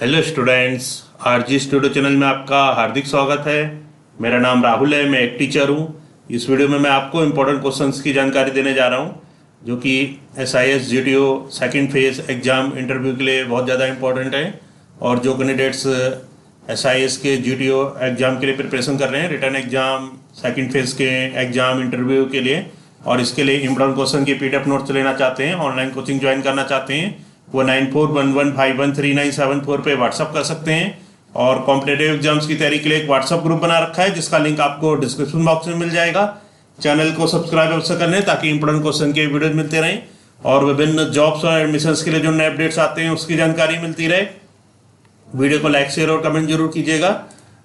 Hello students, RG studio channel में आपका हार्दिक स्वागत है। मेरा नाम राहुल है, मैं एक टीचर हूँ। इस वीडियो में मैं आपको इम्पोर्टेंट क्वेश्चंस की जानकारी देने जा रहा हूँ जो कि SIS GTO second phase exam interview के लिए बहुत ज़्यादा इम्पोर्टेंट है। और जो कैंडिडेट्स SIS के GTO एग्ज़ाम के लिए प्रिपरेशन कर रहे हैं, रिटर्न एग्ज़ाम सेकंड फेज के एग्ज़ाम इंटरव्यू के लिए, और इसके लिए इम्पोर्टेंट क्वेश्चन की PDF नोट्स लेना चाहते हैं, ऑनलाइन कोचिंग ज्वाइन करना चाहते हैं, वो 9411513974 पे व्हाट्सअप कर सकते हैं। और कॉम्पिटेटिव एग्जाम्स की तैयारी के लिए एक व्हाट्सअप ग्रुप बना रखा है जिसका लिंक आपको डिस्क्रिप्शन बॉक्स में मिल जाएगा। चैनल को सब्सक्राइब अवश्य कर लें ताकि इंपोर्टेंट क्वेश्चन के वीडियो मिलते रहें और विभिन्न जॉब्स और एडमिशन्स के लिए जो नए अपडेट्स आते हैं उसकी जानकारी मिलती रहे। वीडियो को लाइक शेयर और कमेंट जरूर कीजिएगा।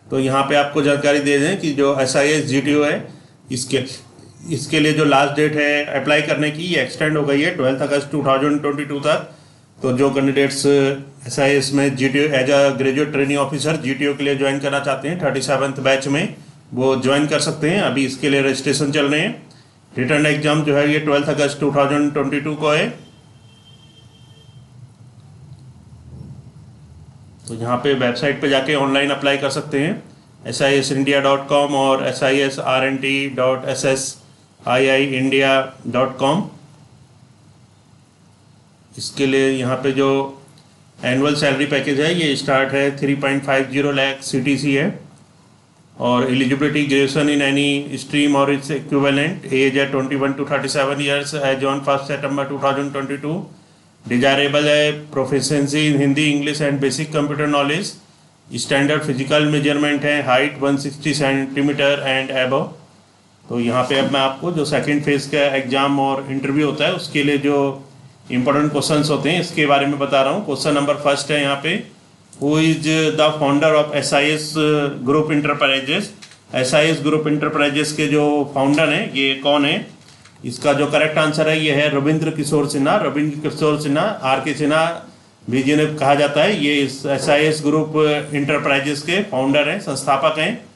तो यहाँ पे आपको जानकारी दे दें कि जो SIS GTO है इसके लिए जो लास्ट डेट है अप्लाई करने की, ये एक्सटेंड हो गई है 12 अगस्त 2022 तक। तो जो कैंडिडेट्स SIS में GTO as a graduate training officer GTO के लिए ज्वाइन करना चाहते हैं 37th बैच में, वो ज्वाइन कर सकते हैं। अभी इसके लिए रजिस्ट्रेशन चल रहे हैं। रिटर्न एग्जाम जो है ये 12 अगस्त 2022 को है। तो यहाँ पे वेबसाइट पे जाके ऑनलाइन अप्लाई कर सकते हैं, sisindia.com और sisrnt.ssiindia.com। इसके लिए यहाँ पे जो एनुअल सैलरी पैकेज है ये स्टार्ट है 3.50 लाख CTC है। और eligibility graduation in any stream और इट्स इक्विवेलेंट, एज है 21 to 37 years age on 1 September 2022। Desirable है proficiency in Hindi, English and basic computer knowledge. Standard physical measurement है हाइट 160 सेंटीमीटर एंड एबव। तो यहाँ पे अब मैं आपको जो सेकेंड फेज का एग्जाम और इंटरव्यू होता है उसके लिए जो इंपॉर्टेंट क्वेश्चंस होते हैं इसके बारे में बता रहा हूँ। क्वेश्चन नंबर फर्स्ट है यहाँ पे, who is the founder of SIS group enterprises. SIS group enterprises के जो फाउंडर हैं ये कौन है? इसका जो करेक्ट आंसर है ये है रविंद्र किशोर सिन्हा। रविंद्र किशोर सिन्हा, RK सिन्हा भी जिन्हें कहा जाता है, ये इस SIS ग्रुप इंटरप्राइजेस के फाउंडर हैं, संस्थापक हैं।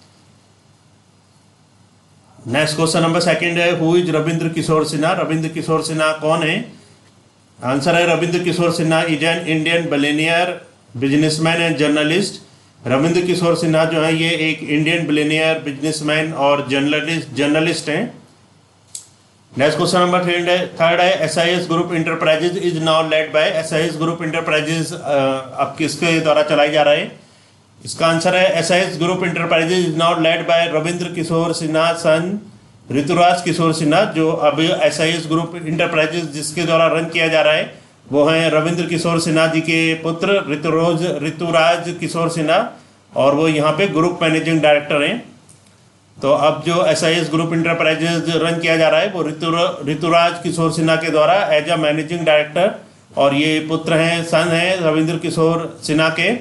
नेक्स्ट क्वेश्चन नंबर सेकंड है, हु इज रविंद्र किशोर सिन्हा। रविंद्र किशोर सिन्हा कौन है? आंसर है Ravindra Kishore Sinha is an Indian billionaire businessman and journalist. Ravindra Kishore Sinha जो है ये एक इंडियन बिलियनियर बिजनेसमैन और जर्नलिस्ट हैं। नेक्स्ट क्वेश्चन नंबर थर्ड है, SIS group enterprises is now led by. SIS group enterprises अब किसके द्वारा चलाई जा रहा है? इसका आंसर है SIS group enterprises is now led by Ravindra Kishore Sinha son Rituraj Kishore Sinha. जो अभी SIS ग्रुप इंटरप्राइजेज जिसके द्वारा रन किया जा रहा है वो हैं रविंद्र किशोर सिन्हा जी के पुत्र ऋतुराज किशोर सिन्हा, और वो यहाँ पे ग्रुप मैनेजिंग डायरेक्टर हैं। तो अब जो SIS ग्रुप इंटरप्राइजेज रन किया जा रहा है वो ऋतुराज किशोर सिन्हा के द्वारा एज अ मैनेजिंग डायरेक्टर, और ये पुत्र हैं, सन हैं रविंद्र किशोर सिन्हा के।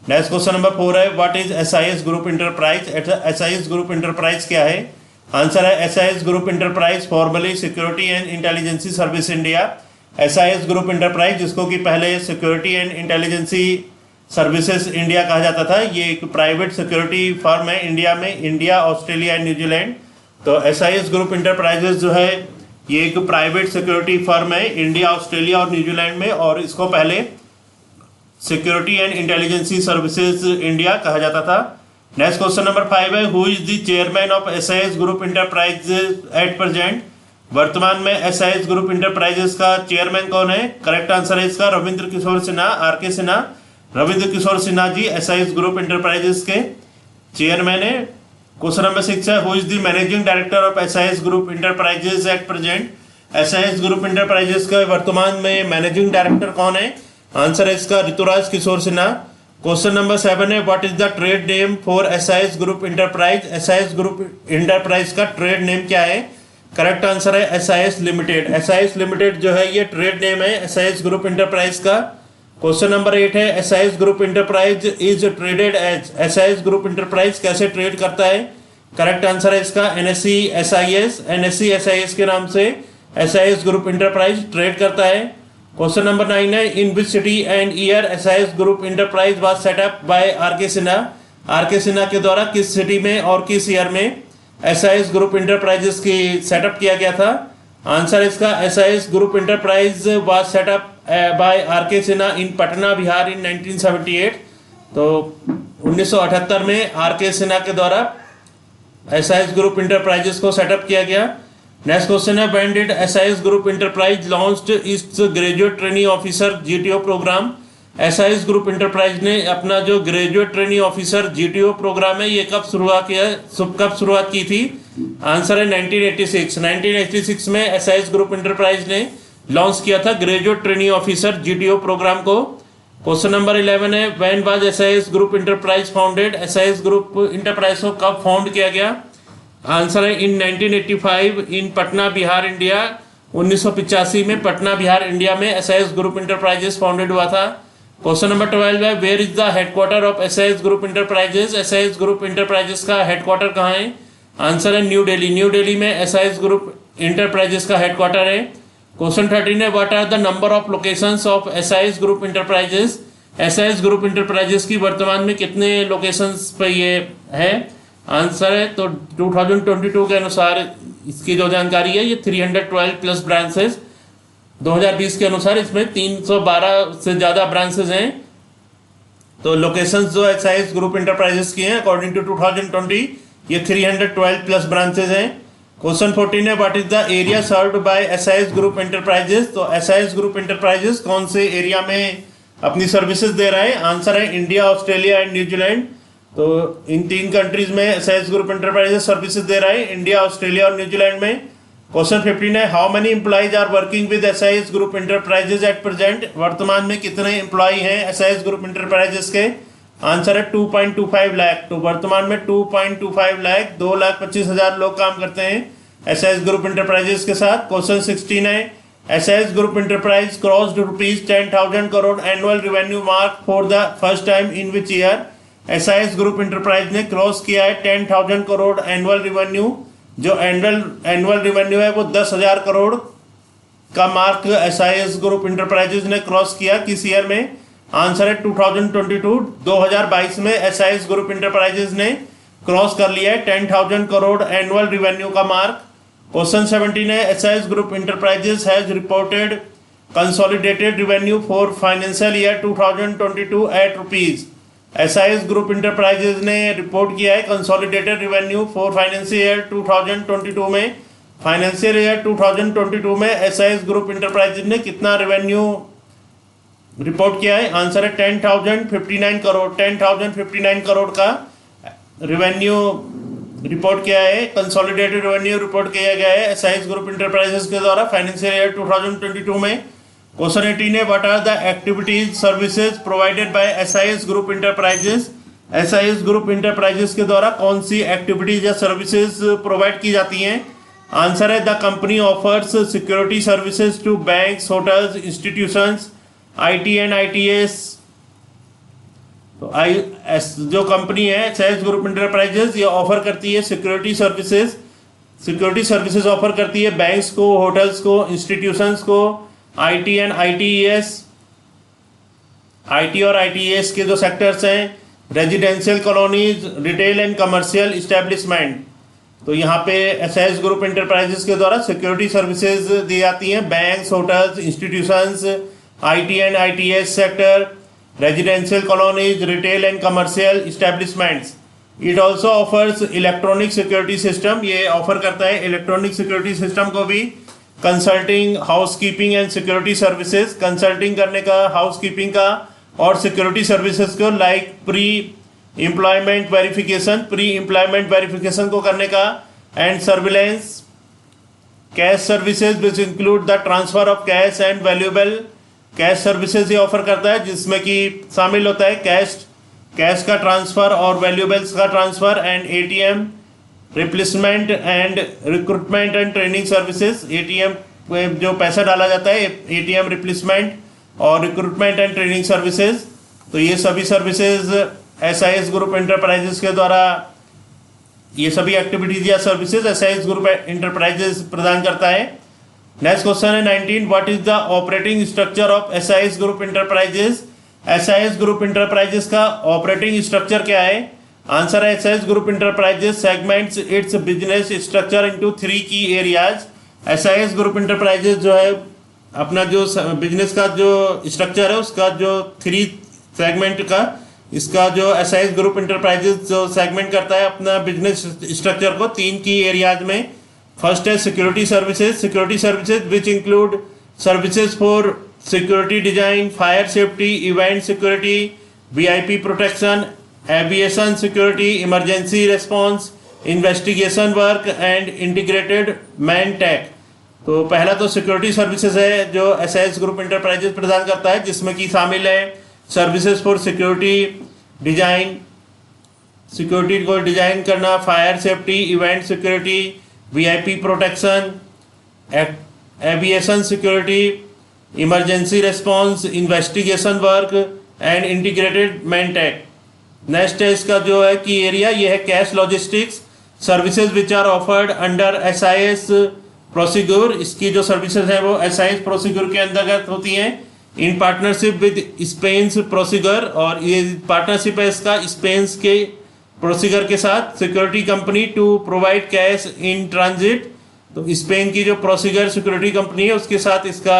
नेक्स्ट क्वेश्चन नंबर 4 है, what is SIS group enterprise. SIS group enterprise क्या है? आंसर है SIS group enterprise formerly security and intelligence service India. SIS group enterprise जिसको कि पहले security and intelligence services India कहा जाता था, ये एक प्राइवेट सिक्योरिटी फर्म है इंडिया में, इंडिया, ऑस्ट्रेलिया एंड न्यूजीलैंड। तो SIS ग्रुप इंटरप्राइजेज जो है ये एक प्राइवेट सिक्योरिटी फर्म है इंडिया, ऑस्ट्रेलिया और न्यूजीलैंड में, और इसको पहले security and intelligence services India कहा जाता था। नेक्स्ट क्वेश्चन नंबर 5 है, who is the chairman of SIS group enterprises at present. वर्तमान में SIS ग्रुप इंटरप्राइजेज का चेयरमैन कौन है? करेक्ट आंसर है इसका Ravindra Kishore Sinha, RK Sinha. Ravindra Kishore Sinha ji SIS group enterprises के चेयरमैन है। क्वेश्चन नंबर 6 है, who is the managing director of SIS group enterprises at present. SIS group इंटरप्राइजेज का वर्तमान में मैनेजिंग डायरेक्टर कौन है? आंसर है इसका ऋतुराज किशोर सिन्हा। क्वेश्चन नंबर 7 है, what is the trade name for SIS group enterprise. SIS group enterprise का ट्रेड नेम क्या है? करेक्ट आंसर है SIS लिमिटेड। SIS लिमिटेड जो है ये ट्रेड नेम है SIS ग्रुप इंटरप्राइज का। क्वेश्चन नंबर 8 है, SIS group enterprise is traded as. SIS group enterprise कैसे ट्रेड करता है? करेक्ट आंसर है इसका NSE SIS। NSE SIS के नाम से SIS ग्रुप इंटरप्राइज ट्रेड करता है। क्वेश्चन नंबर 9 है, in which city and year SIS group enterprise was set up by RK Sinha. RK Sinha के द्वारा किस सिटी में और किस ईयर में SIS ग्रुप इंटरप्राइजेस की सेटअप किया गया था? आंसर इसका SIS group enterprise was set up by RK Sinha in Patna, Bihar in 1978। तो 1978 में आर.के. सिन्हा के द्वारा एसआईएस ग्रुप इंटरप्राइजेस को सेटअप किया गया। नेक्स्ट क्वेश्चन है, when did SIS group enterprise launched its graduate trainee officer GTO programme? SIS group enterprise ने अपना जो graduate trainee officer GTO programme है ये कब शुरुआत की थी? आंसर है 1986 में एसआईएस ग्रुप इंटरप्राइज ने लॉन्च किया था graduate trainee officer GTO programme को। क्वेश्चन नंबर 11 है, when was SIS group enterprise founded? SIS group enterprise को कब फाउंड किया गया? आंसर है in 1985 in Patna Bihar India. 1985 में पटना बिहार इंडिया में एसआईएस ग्रुप इंटरप्राइजेस फाउंडेड हुआ था। क्वेश्चन नंबर 12 है, where is the headquarter of SIS group enterprises? SIS group enterprises का हेडक्वार्टर कहाँ है? आंसर है न्यू दिल्ली। न्यू दिल्ली में एसआईएस ग्रुप इंटरप्राइजेस का हेडक्वार्टर है। क्वेश्चन 13 है, what are the number of locations of SIS group enterprises? SIS group enterprises की वर्तमान में कितने लोकेशंस पे ये है? आंसर है तो 2022 के अनुसार इसकी जो जानकारी है ये 312 प्लस ब्रांचेस। 2020 के अनुसार इसमें 312 से ज़्यादा ब्रांचेस हैं। तो लोकेशंस जो एसआईएस ग्रुप इंटरप्राइजेस की हैं अकॉर्डिंग टू 2020 ये 312 प्लस ब्रांचेस हैं। क्वेश्चन 14 है, what is the area served by SIS group enterprises? तो एसआईएस ग्रुप इंटरप्राइजेस कौन से एरिया में अपनी सर्विसेज दे रहा है? आंसर है इंडिया, ऑस्ट्रेलिया एंड न्यूजीलैंड। तो इन 3 कंट्रीज में एसआईएस ग्रुप इंटरप्राइजेस सर्विसेज दे रहा है, इंडिया, ऑस्ट्रेलिया और न्यूजीलैंड में। क्वेश्चन 15 है, how many employees are working with SIS group enterprises at present? वर्तमान में कितने एम्प्लॉय हैं एसआईएस ग्रुप इंटरप्राइजेस के? आंसर है 2.25 लाख। तो वर्तमान में 2.25 लाख 2,25,000 लोग काम करते हैं एसआईएस ग्रुप इंटरप्राइजेस के साथ। क्वेश्चन 16 है, SIS group enterprise crossed ₹10,000 crore annual revenue mark for the first time in which year? SIS group enterprise ने क्रॉस किया है 10,000 करोड़ एनुअल रेवेन्यू। जो एनुअल रेवेन्यू है वो 10,000 करोड़ का मार्क एसआईएस ग्रुप इंटरप्राइजेस ने क्रॉस किया किस ईयर में? आंसर है 2022 में एसआईएस ग्रुप इंटरप्राइजेस ने क्रॉस कर लिया है 10,000 करोड़ एनुअल रेवेन्यू का मार्क। क्वेश्चन 17 है, SIS group enterprises has reported consolidated revenue for financial year 2022 at rupees. SIS group enterprises ने रिपोर्ट किया है consolidated revenue for financial year 2022 में। फाइनेंशियल ईयर 2022 में एसआईएस ग्रुप इंटरप्राइजेस ने कितना रेवेन्यू रिपोर्ट किया है? आंसर है 10,059 करोड़। 10,059 करोड़ का रेवेन्यू रिपोर्ट किया है, कंसोलिडेटेड रेवेन्यू रिपोर्ट किया गया है एसआईएस ग्रुप इंटरप्राइजेस के द्वारा फाइनेंशियल ईयर 2022 में। क्वेश्चन 18 है, what are the activities services provided by SIS group enterprises? SIS group enterprises के द्वारा कौन सी एक्टिविटीज या सर्विसेज प्रोवाइड की जाती हैं? आंसर है the company offers security services to banks, hotels, institutions, IT and ITES. तो जो कंपनी है एसआईएस ग्रुप इंटरप्राइजेस ये ऑफर करती है सिक्योरिटी सर्विसेज ऑफर करती है बैंक्स को, होटल्स को, इंस्टीट्यूशंस को, आईटी एंड आईटीएस। आईटी और आईटीएस के जो सेक्टर्स हैं, residential colonies, retail and commercial establishment. तो यहाँ पे एसआईएस ग्रुप इंटरप्राइजेस के द्वारा सिक्योरिटी सर्विसेज दी जाती हैं banks, hotels, institutions, IT and ITS sector, residential colonies, retail and commercial establishments. It also offers electronic security system. ये offer करता है इलेक्ट्रॉनिक सिक्योरिटी सिस्टम को भी। Consulting, housekeeping and security services, consulting करने का, housekeeping का और सिक्योरिटी सर्विसेज को, लाइक प्री एम्प्लॉयमेंट वेरिफिकेशन को करने का, and surveillance, cash services which include the transfer of cash and valuable. Cash services ये ऑफर करता है जिसमें कि शामिल होता है कैश का ट्रांसफर और वैल्यूएबल्स का transfer, and ATM replacement and recruitment and training services. ATM में जो पैसा डाला जाता है, एटीएम रिप्लेसमेंट और रिक्रूटमेंट एंड ट्रेनिंग सर्विसेज। तो ये सभी सर्विसेज एसआईएस ग्रुप इंटरप्राइजेस के द्वारा, ये सभी एक्टिविटीज या सर्विसेज एसआईएस ग्रुप इंटरप्राइजेस प्रदान करता है। नेक्स्ट क्वेश्चन है 19, what is the operating structure of SIS group enterprises? SIS group enterprises का ऑपरेटिंग स्ट्रक्चर क्या है? आंसर है SIS group enterprises segments it's business structure into 3 की एरियाज। एसआईएस ग्रुप इंटरप्राइजेस जो है अपना जो बिजनेस का जो स्ट्रक्चर है उसका जो 3 सेगमेंट का इसका जो एसआईएस ग्रुप इंटरप्राइजेज जो सेगमेंट करता है अपना बिजनेस स्ट्रक्चर को 3 की एरियाज में। फर्स्ट है security services which include services for security design, fire safety, event security, VIP protection, aviation security, emergency response, investigation work and integrated man tech. तो पहला तो सिक्योरिटी सर्विसेज है जो एसआईएस ग्रुप इंटरप्राइजेज प्रदान करता है, जिसमें कि शामिल है services for security design, security को डिजाइन करना, fire safety, event security, VIP protection, aviation security, emergency response, investigation work and integrated man tech. Next है इसका जो है कि एरिया ये है cash logistics services which are offered under SIS Prosegur. इसकी जो सर्विसेज है वो एसआईएस प्रोसीड्यूर के अंतर्गत होती हैं इन पार्टनरशिप विद स्पेन्स प्रोसीगर, और ये पार्टनरशिप है इसका स्पेन्स के प्रोसीगर के साथ। Security company to provide cash in transit, तो स्पेन की जो प्रोसीगर सिक्योरिटी कंपनी है उसके साथ इसका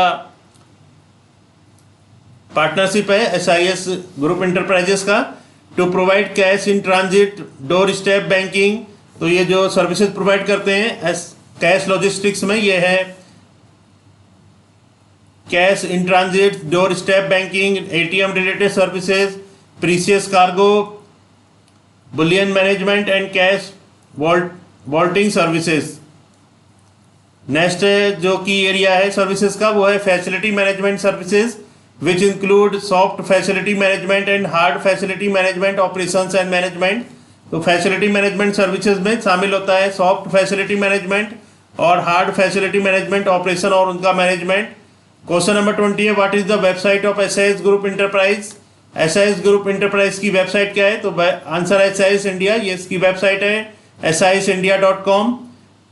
पार्टनरशिप है एसआईएस ग्रुप इंटरप्राइजेस का। To provide cash in transit, doorstep banking, तो ये जो सर्विसेज प्रोवाइड करते हैं कैश लॉजिस्टिक्स में ये है cash in transit, doorstep banking, ATM related services, precious cargo, Boolean management and cash vaulting services. Next जो की एरिया है सर्विसेज का वो है facility management services which include soft facility management and hard facility management operations and management. तो facility management services में शामिल होता है सॉफ्ट फैसिलिटी मैनेजमेंट और हार्ड फैसिलिटी मैनेजमेंट ऑपरेशन और उनका मैनेजमेंट। क्वेश्चन नंबर 20 है what is the website of SIS group enterprise. SIS group enterprise की वेबसाइट क्या है, तो आंसर है एसआईएस इंडिया, ये इसकी वेबसाइट है sisindia.com।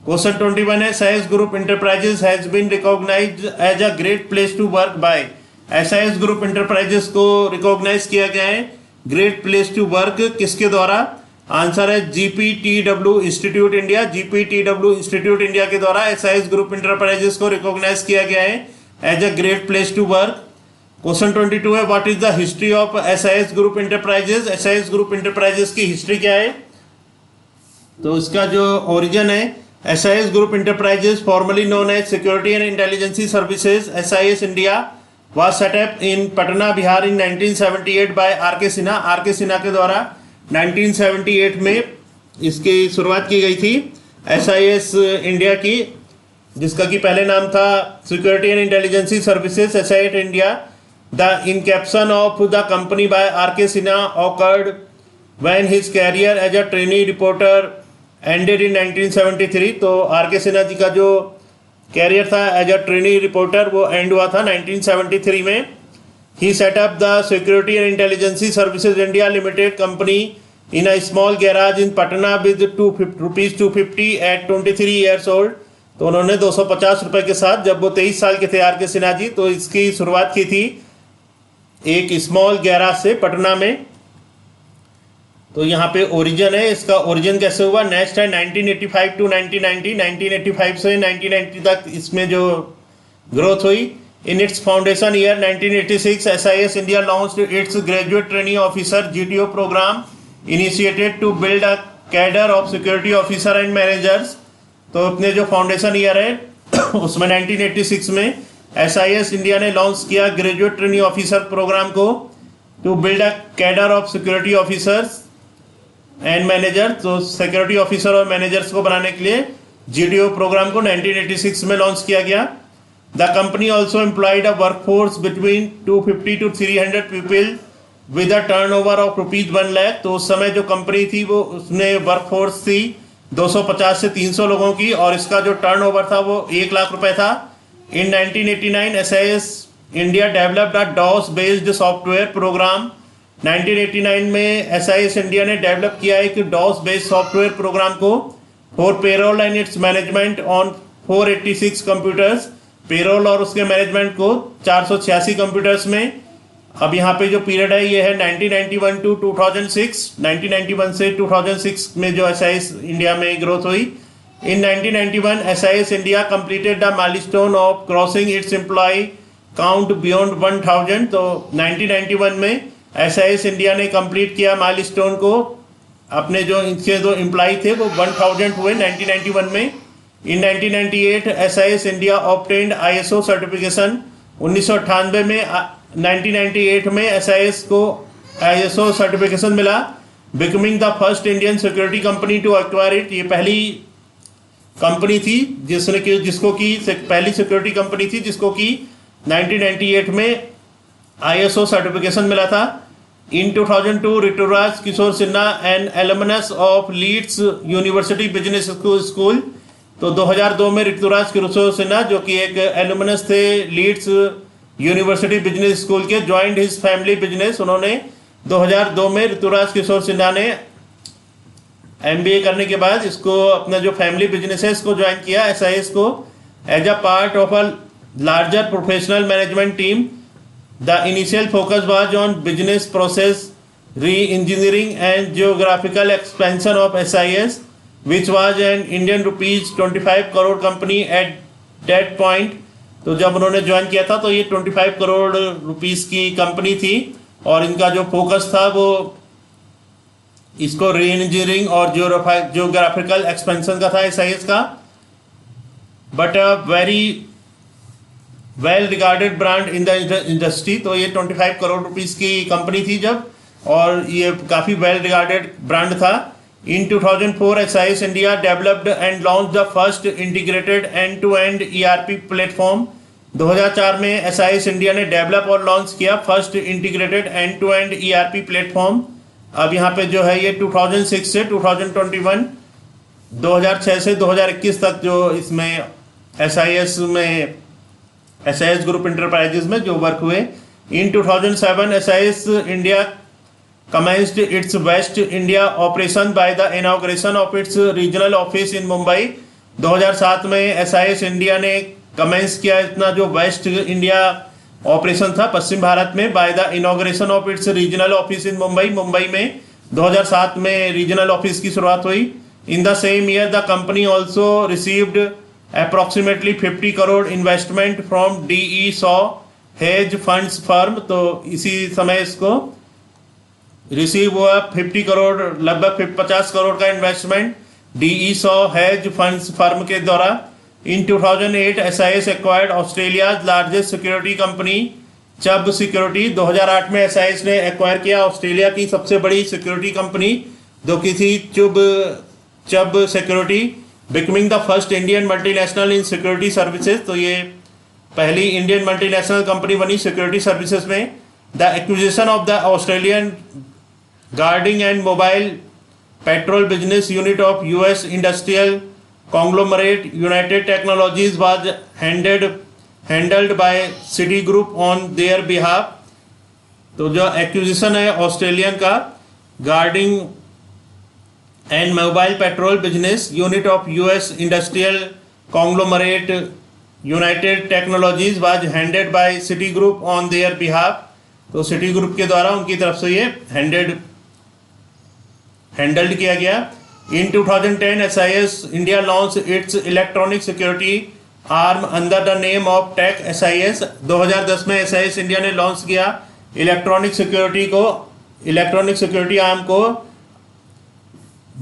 क्वेश्चन 21 है SIS group enterprises has been recognised as a great place to work by. SIS group enterprises को रिकॉग्नाइज किया गया है ग्रेट प्लेस टू वर्क किसके द्वारा, आंसर है GPTW institute India. GPTW institute India के द्वारा एसआईएस ग्रुप इंटरप्राइजेस को रिकॉग्नाइज किया गया है as a great place to work. Question 22 है what is the history of SIS group enterprises. SIS group enterprises की हिस्ट्री क्या है, तो इसका जो ओरिजिन है SIS group enterprises formerly known as security and intelligence services SIS India was set up in Patna Bihar in 1978 by are K Sinha के द्वारा 1978 में इसकी शुरुआत की गई थी एसआईएस इंडिया की, जिसका कि पहले नाम था security and intelligence services SIS India. The inception of the company by R K Sinha occurred when his career as a trainee reporter ended in 1973। तो आर के सिन्हा जी का जो कैरियर था एज अ ट्रेनी रिपोर्टर वो end हुआ था 1973 में। He set up the security and intelligence services India limited company in a small garage in Patna with ₹250 at 23 years old. तो उन्होंने 250 रुपये के साथ जब वो 23 साल के थे आर के सिन्हा जी, तो इसकी शुरुआत की थी एक स्मॉल गैराज से पटना में। तो यहाँ पे ओरिजिन है, इसका ओरिजिन कैसे हुआ। नेक्स्ट है 1985 टू 1990, 1985 से 1990 तक इसमें जो ग्रोथ हुई। In its foundation year 1986 SIS India launched its graduate training officer GTO programme initiated to build a cadre of security officer and managers. तो अपने जो फाउंडेशन ईयर है उसमें 1986 में एसआईएस इंडिया ने लॉन्च किया ग्रेजुएट ट्रेनिंग ऑफिसर प्रोग्राम को to build a cadre of security officers and manager. तो सिक्योरिटी ऑफिसर और मैनेजर्स को बनाने के लिए जीडीओ प्रोग्राम को 1986 में लॉन्च किया गया। The company also employed a workforce between 250 to 300 people with a turnover of ₹1 lakh. तो उस समय जो कंपनी थी वो उसमें वर्कफोर्स थी 250 से 300 लोगों की और इसका जो टर्नओवर था वो 1 लाख रुपए था। In 1989 SIS India developed a DOS based software programme. 1989 में एसआईएस इंडिया ने डेवलप किया है कि डॉस बेस्ड सॉफ्टवेयर प्रोग्राम को for payroll and its management on 486 computers. Payroll और उसके मैनेजमेंट को 486 कंप्यूटर्स में। अब यहाँ पे जो पीरियड है ये है 1991 टू 2006। 1991 से 2006 में जो एसआईएस इंडिया में ग्रोथ हुई। In 1991 SIS India completed the milestone of crossing its employ count beyond 1000। तो 1991 में SIS इंडिया ने कंप्लीट किया माइलस्टोन को। अपने जो इनके जो एम्प्लॉय थे वो 1000 हुए 1991 में। In 1998 SIS India obtained ISO certification. 1998 में 1998 में SIS को ISO सर्टिफिकेशन मिला, becoming the first Indian security company to acquire it. ये पहली कंपनी थी जिसको की पहली सिक्योरिटी कंपनी थी जिसको कि 1998 में ISO सर्टिफिकेशन मिला था। In 2002 Rituraj Kishore Sinha an alumnus of Leeds University Business School. तो 2002 में ऋतुराज किशोर सिन्हा जो कि एक एलुमनस थे लीड्स यूनिवर्सिटी बिजनेस स्कूल के, ज्वाइंड हिज फैमिली बिजनेस। उन्होंने 2002 में ऋतुराज किशोर सिन्हा ने MBA करने के बाद इसको अपना जो फैमिली बिजनेस है इसको ज्वाइन किया SIS को as a part of a larger professional management team. The initial focus was on business process reengineering and geographical expansion of SIS which was an Indian rupees 25 crore company at that point. तो जब उन्होंने join किया था तो ये 25 crore rupees की company थी और इनका जो फोकस था वो इसको री इंजीनियरिंग और जियोग्राफिकल एक्सपेंशन का था SIS का। But a very well regarded brand in the industry. तो ये 25 करोड़ रुपीस की कंपनी थी जब, और ये काफ़ी वेल रिगार्डेड ब्रांड था। In 2004 SIS India developed and launch the first integrated end to end ERP platform. 2004 में SIS इंडिया ने डेवलप और लॉन्च किया first integrated end to end ERP platform. अब यहाँ पे जो है ये 2006 से 2021 2006 से 2021 तक जो इसमें SIS ग्रुप इंटरप्राइजेज में जो वर्क हुए। इन 2007 SIS India commenced its West India operation by the inauguration of its regional office in Mumbai। 2007 में SIS इंडिया ने कमेंस किया इतना जो वेस्ट इंडिया ऑपरेशन था पश्चिम भारत में by the inauguration of its regional office in Mumbai. Mumbai में 2007 में रीजनल ऑफिस की शुरुआत हुई। In the same year the company also received approximately 50 crore investment from DE Shaw hedge funds firm. तो इसी समय इसको रिसीव हुआ 50 करोड़ लगभग 50 करोड़ का investment DE Shaw hedge funds firm के द्वारा। In 2008 SIS acquired Australia's largest security company Chubb security. 2008 में SIS ने एक्वायर किया ऑस्ट्रेलिया की सबसे बड़ी सिक्योरिटी कंपनी जो कि थी Chubb security, becoming the first Indian multinational in security services. तो ये पहली इंडियन मल्टीनेशनल कंपनी बनी सिक्योरिटी सर्विसेज में। The acquisition of the Australian guarding and mobile patrol business unit of US industrial conglomerate United Technologies was handled by Citigroup on their behalf। तो जो acquisition है Australian का guarding and mobile patrol business unit of US industrial conglomerate United Technologies was handed by Citigroup on their behalf. तो Citigroup के द्वारा उनकी तरफ से ये हैंडल्ड किया गया। In 2010, SIS India launched its electronic security arm under the name of Tech SIS। 2010 में SIS इंडिया ने लॉन्च किया इलेक्ट्रॉनिक सिक्योरिटी आर्म को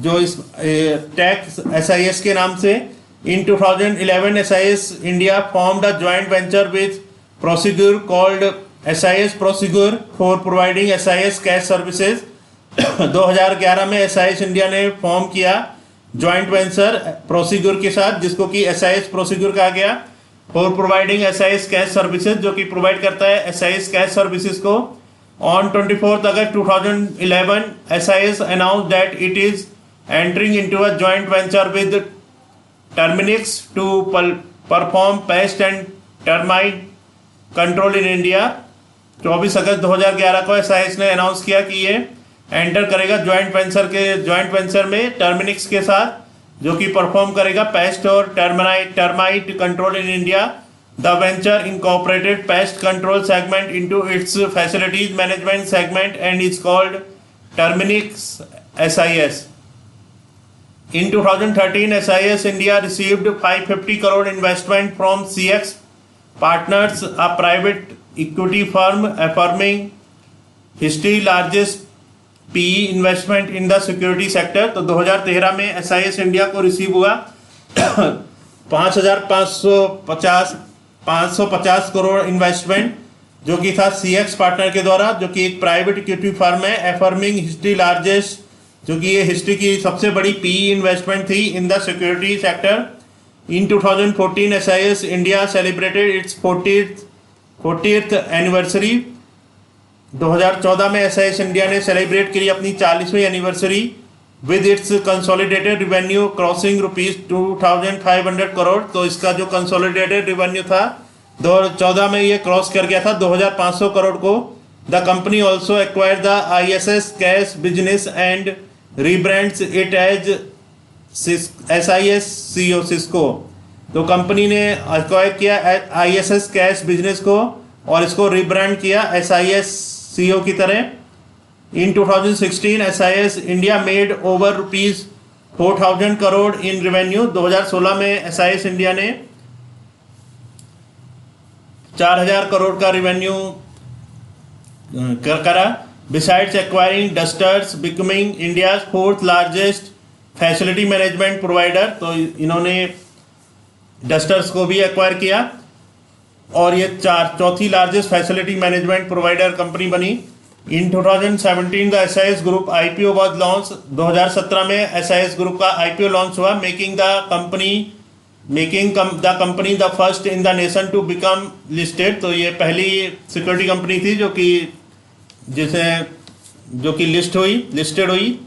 जो इस टेक SIS के नाम से। In 2011 SIS India formed a joint venture with Prosegur called SIS Prosegur for providing SIS cash services। 2011 में SIS इंडिया ने फॉर्म किया ज्वाइंट वेंचर प्रोसीग्योर के साथ जिसको कि SIS प्रोसीग्योर कहा गया for providing SIS cash services, जो कि प्रोवाइड करता है SIS कैश सर्विसेज को। On 24 August 2011 SIS announce that it is entering into a joint venture with Terminix to perform pest and termite control in India. 24 अगस्त 2011 को SIS ने announce किया कि ये एंटर करेगा ज्वाइंट वेंचर में टर्मिनिक्स के साथ जो कि परफॉर्म करेगा पेस्ट और termite control in India. The venture incorporated pest control segment into its facilities management segment and is called Terminix SIS। In 2013 SIS India received 550 crore investment from CX Partners, a private equity firm, affirming history largest PE investment in the security sector. तो 2013 में SIS India को receive हुआ 550 crore investment, जो कि था CX partner के द्वारा, जो कि एक प्राइवेट इक्विटी फर्म है, एफर्मिंग हिस्ट्री लार्जेस्ट, जो कि ये हिस्ट्री की सबसे बड़ी पीई इन्वेस्टमेंट थी in the security sector. In 2014 SIS India celebrated its 40th anniversary. 2014 में एसआईएस इंडिया ने सेलिब्रेट करी अपनी 40वीं anniversary with its consolidated revenue crossing ₹2500 crore. तो इसका जो कंसोलिडेटेड रिवेन्यू था 2014 में ये क्रॉस कर गया था 2500 करोड़ को। The company also acquire the ISS cash business and रीब्रांड्स it as SIS CO Cisco. तो कंपनी ने एक्वायर किया आईएसएस कैश बिजनेस को और इसको रीब्रांड किया SIS CO की तरह। इन 2016 SIS India made over ₹4,000 crore in revenue. 2016 में SIS इंडिया ने 4,000 करोड़ का रेवेन्यू करा। Besides acquiring dusters becoming India 4th largest facility management provider. तो इन्होंने डस्टर्स को भी एक्वायर किया और ये चौथी largest facility management provider company बनी। In 2017 the SIS group IPO was launch. 2017 में SIS ग्रुप का IPO लॉन्च हुआ, making the company the first in the nation to become listed. तो ये पहली सिक्योरिटी कंपनी थी जो कि लिस्टेड हुई।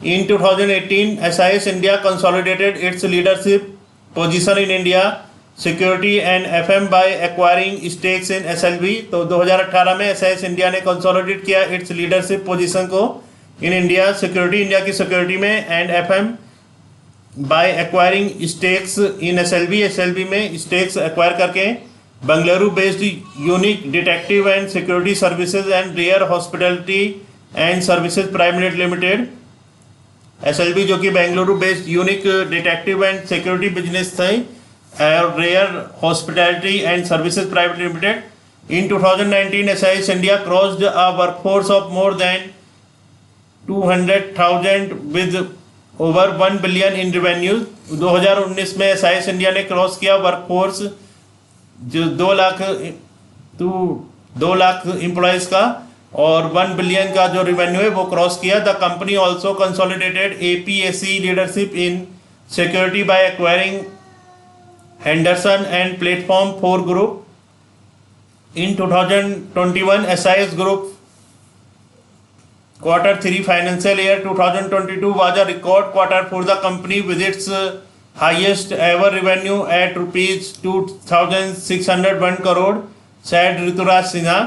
In 2018 SIS India consolidated its leadership position in India security and FM by acquiring stakes in SLV। तो 2018 में SIS India ने कंसोलिडेट किया इट्स लीडरशिप पोजीशन को इन इंडिया इंडिया की सिक्योरिटी में and FM by acquiring stakes in SLV में stakes acquire करके। Bengaluru based unique detective and security services and rare hospitality and services private limited SLV, जो कि Bengaluru based unique detective and security business थे और rare hospitality and services private limited. In 2019 SIS India crossed a workforce of more than 200,000 with over 1 billion in revenue. 2019 में SIS India ने cross किया workforce जो 2 lakh employees का और 1 billion का जो रेवेन्यू है वो क्रॉस किया। The company also consolidated APAC leadership in security bye acquiring Henderson and platform 4 group. In 2021 SIS group Q3 financial year 2022 was a record quarter for the company with its highest ever revenue at ₹2,601 crore, said Rituraj Sinha.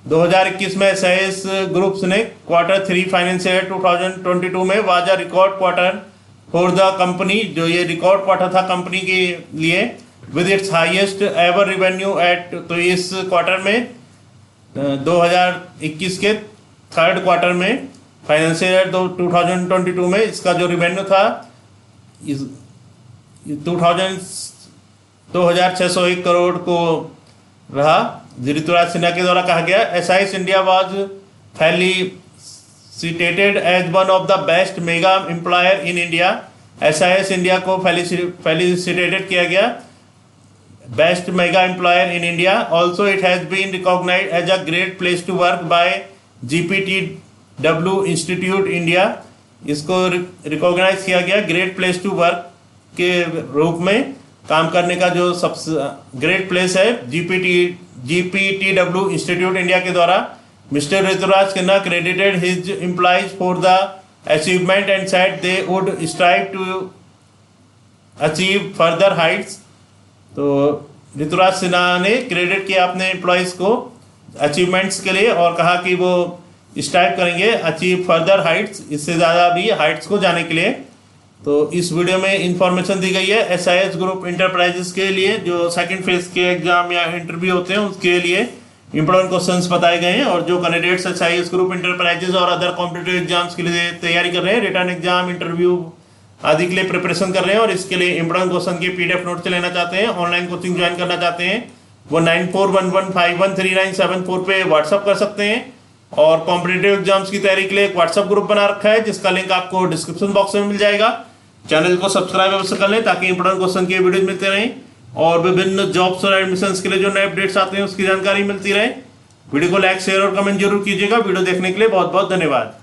2021 में SIS groups ने Q3 financial 2022 में was a record quarter for the company, जो ये record quarter था कंपनी के लिए, with its highest ever revenue at. तो इस क्वार्टर में 2021 के थर्ड क्वार्टर में फाइनेंशियल 2022 में इसका जो रेवेन्यू था 2,601 करोड़ को रहा। ऋतुराज सिन्हा के द्वारा कहा गया SIS India was felicitated as one of the best mega employer in India. SIS India को फेलिसिटेटेड किया गया best mega employer in India. Also it has been recognised as a great place to work by GPTW institute India. इसको recognise किया गया great place to work के रूप में, काम करने का जो सबसे ग्रेट प्लेस है GPTW इंस्टीट्यूट इंडिया के द्वारा। Mister Rituraj Sinha credited his employees for the achievement and said they would strive to achieve further heights. तो ऋतुराज सिन्हा ने क्रेडिट किया अपने एम्प्लॉइज़ को अचीवमेंट्स के लिए और कहा कि वो स्ट्राइव करेंगे अचीव फर्दर हाइट्स, इससे ज़्यादा भी हाइट्स को जाने के लिए। तो इस वीडियो में इंफॉर्मेशन दी गई है SIS ग्रुप इंटरप्राइजेस के लिए जो सेकंड फेज के एग्जाम या इंटरव्यू होते हैं उसके लिए इंपॉर्टेंट क्वेश्चंस बताए गए हैं। और जो कैंडिडेट्स SIS ग्रुप इंटरप्राइजेस और अदर कॉम्पिटिटिव एग्जाम्स के लिए तैयारी कर रहे हैं, रिटर्न एग्जाम इंटरव्यू आदि के लिए प्रिपरेशन कर रहे हैं और इसके लिए इंपॉर्टेंट क्वेश्चन के PDF नोट से लेना चाहते हैं, ऑनलाइन कोचिंग ज्वाइन करना चाहते हैं, वो 9411513974 पे व्हाट्सअप कर सकते हैं। और कॉम्पिटिटिव एग्जाम्स की तैयारी के लिए एक व्हाट्सएप ग्रुप बना रखा है जिसका लिंक आपको डिस्क्रिप्शन बॉक्स में मिल जाएगा। चैनल को सब्सक्राइब अवश्य कर लें ताकि इंपोर्टेंट क्वेश्चन की वीडियो मिलते रहें और विभिन्न जॉब्स और एडमिशंस के लिए जो नए अपडेट्स आते हैं उसकी जानकारी मिलती रहे। वीडियो को लाइक शेयर और कमेंट जरूर कीजिएगा। वीडियो देखने के लिए बहुत बहुत धन्यवाद।